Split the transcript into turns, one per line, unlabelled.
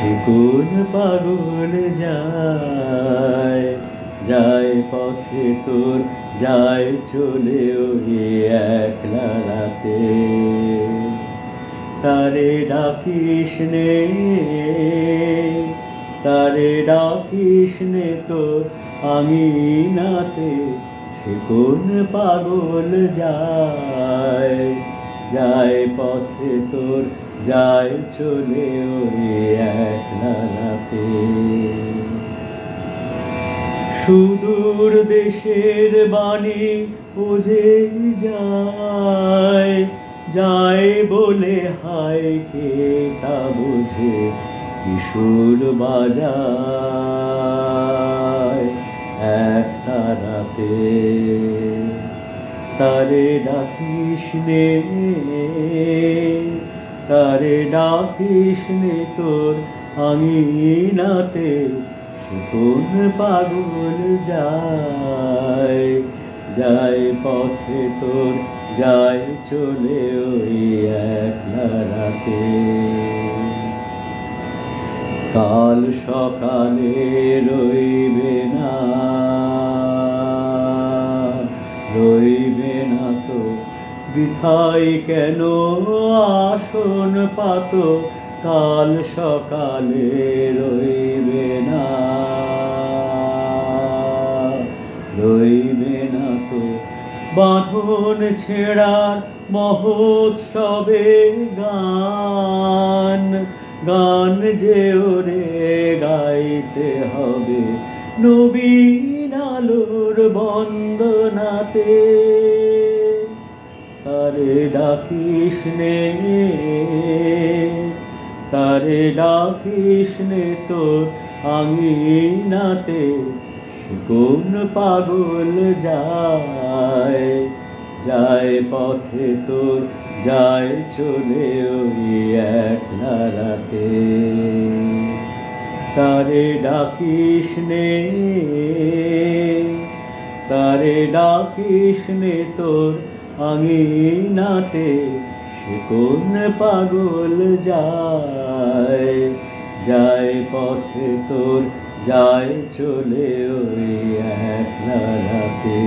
সে কোন পাগল যায় যায় পথে তোর, যায় চলে ওই একলা রাতে। তারে ডাকিস নে, তারে ডাকিস নে তোর আঙিনাতে। সে কোন পাগল যায় যায় পথে তোর, যায় চলে ওই একলা রাতে। সুদূর দেশের বাণী বুঝে যায় যায় বলে হায় কে তা বুঝে কিশোর বাজায় এক তারাতে। তারে ডাকিস নে, তারে ডাকিস নে তোর আঙিনাতে। সে কোন পাগল যায় যায় পথে তোর, যায় চলে ওই একলা রাতে। কাল সকালে রইবে না, রইবে না তো বৃথাই কেন আসন পাত। কাল সকালে রইবে না, রইবে না তো বাঁধন ছেঁড়ার মহোৎসবে গান। গান যে ওরে গাইতে হবে নবীন আলোর বন্দনাতে। তারে ডাকিস নে, তারে ডাকিস নে তোর আঙিনাতে। সে কোন পাগল যায় যায় পথে তোর, যায় চলে ওই একলা রাতে। তারে ডাকিস নে, তারে ডাকিস নে তোর আঙিনাতে। সে কোন পাগল যায় যায় পথে তোর, যায় চলে ওই একলা রাতে।